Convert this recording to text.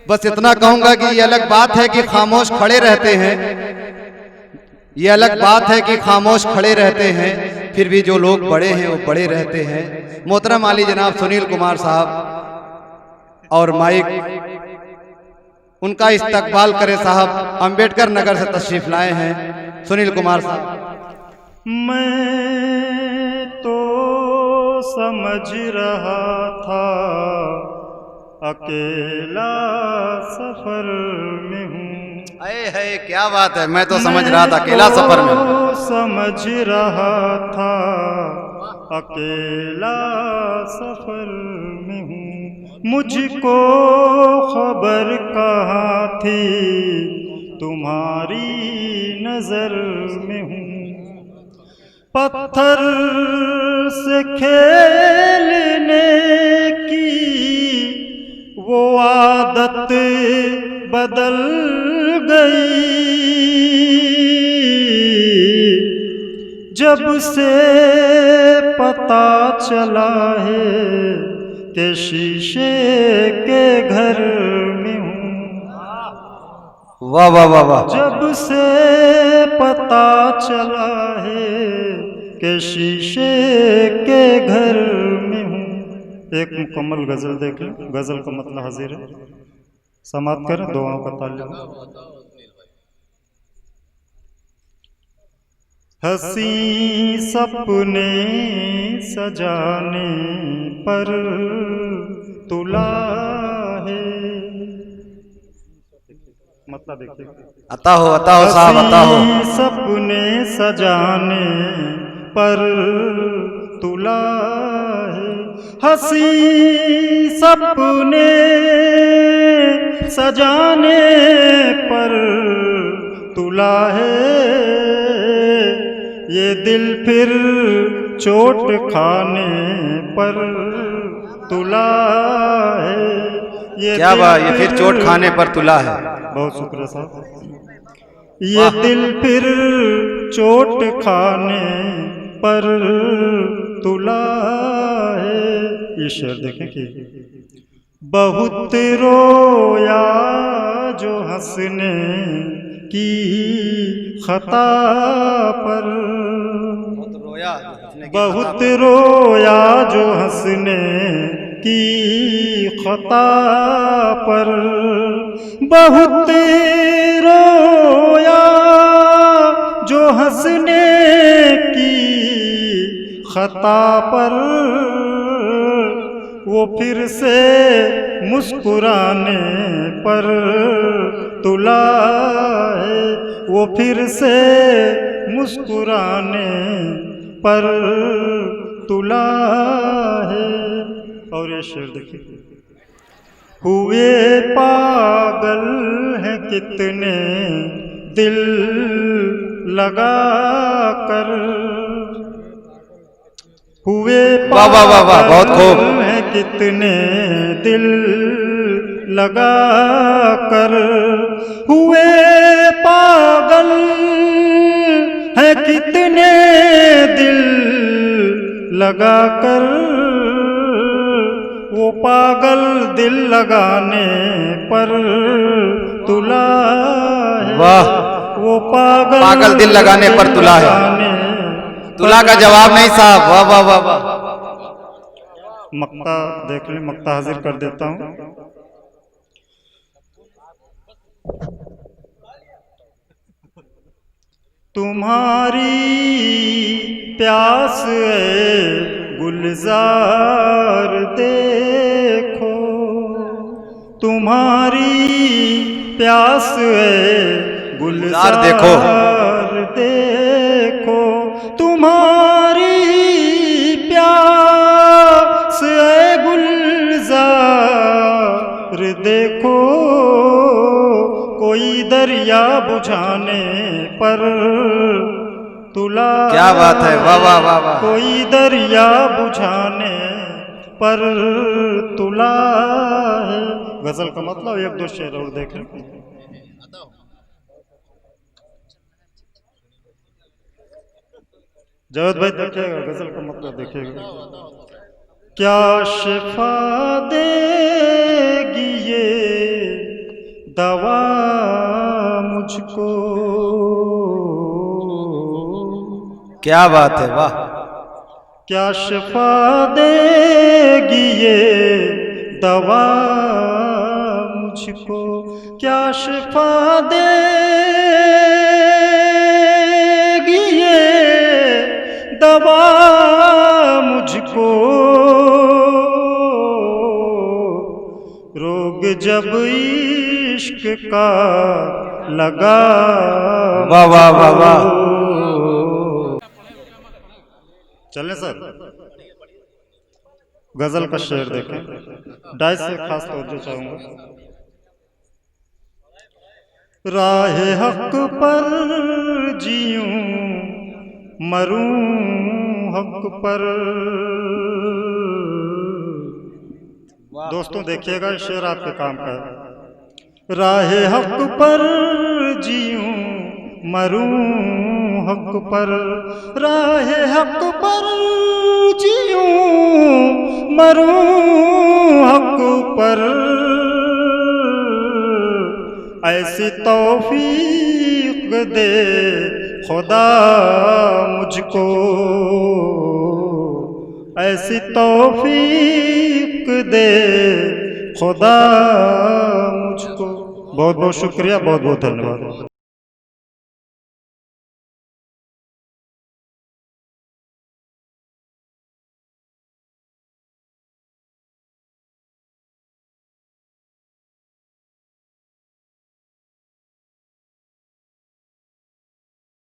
बस इतना कहूंगा कि ये अलग बात है कि खामोश खड़े रहते हैं, ये अलग बात है कि खामोश खड़े रहते हैं, फिर भी जो लोग बड़े हैं वो बड़े रहते हैं। मोहतरम आली जनाब सुनील कुमार साहब और माइक उनका इस्तकबाल करे साहब, अंबेडकर नगर से तशरीफ लाए हैं सुनील कुमार साहब। मैं तो समझ रहा था अकेला सफर में हूँ। अरे है क्या बात है, मैं तो समझ रहा था अकेला सफर में हूँ। समझ रहा था अकेला सफर में हूँ। मुझको खबर कहाँ थी तुम्हारी नजर में हूँ। पत्थर से खेलने की वो आदत बदल गई जब से पता चला है कि शीशे के घर में हूँ। वाह वाह वाह वाह। जब से पता चला है कि शीशे के घर में हूँ। एक मुकम्मल गजल देख लें, गजल का मतलब हाजिर है, समाप्त करें, दुआओं का ताल्लुक। हंसी सपने सजाने पर तुला है, मतलब देखिए, अता हो साहब, अता हो। सपने सजाने पर तुला है, हंसी सपने सजाने पर तुला है। ये दिल फिर चोट खाने पर तुला है। क्या बात, ये फिर चोट खाने पर तुला है। बहुत शुक्रिया साहब। ये दिल फिर चोट खाने पर तुला है। ये शेर देखें कि बहुत रोया जो हंसने की खता पर, बहुत रोया जो हंसने की खता पर, बहुत रोया जो हंसने की खता पर, वो फिर से मुस्कुराने पर तुला है। वो फिर से मुस्कुराने पर तुला है। और ये शेर देखिए, हुए पागल हैं कितने दिल लगा कर, हुए पागल बहुत खूब। हैं कितने दिल लगा कर, हुए पागल हैं कितने दिल लगा कर, वो पागल दिल लगाने पर तुला है। वाह, वो पागल दिल लगाने पर तुला है। तुला का जवाब नहीं साहब, वाह वाह वाह वाह। मक्ता देख लें, मक्ता हाजिर कर देता हूं। तुम्हारी प्यास है गुलजार देखो, तुम्हारी प्यास है गुलजार देखो, देखो, तुम्हारी प्यास है गुलजार देखो, कोई दरिया बुझाने पर तुला। क्या बात है, वाह वाह वाह वाह। कोई दरिया बुझाने पर तुला है। गजल का मतलब एक दो शेर और देख लें। जावेद भाई देखिएगा, गजल का मतलब देखिएगा। क्या शिफा देगी ये दवा मुझको। क्या बात है, वाह। क्या शिफा देगी ये दवा मुझको, क्या शिफा देगी ये दवा मुझको। रोग जब इश्क का लगा, वाह वाह वाह वाह। चलें सर, गजल का शेर देखें, डाइस से खास तवज्जो चाहूंगा। राह हक पर जीऊं मरूं हक पर। दोस्तों देखिएगा, शेर आपके काम का है। राह हक पर जीऊं मरूं हक पर, राह हक पर जीऊं मरूं हक पर। ऐसी तौफीक दे खुदा मुझको, ऐसी तौफीक दे खुदा मुझको। बहुत बहुत शुक्रिया, बहुत बहुत धन्यवाद।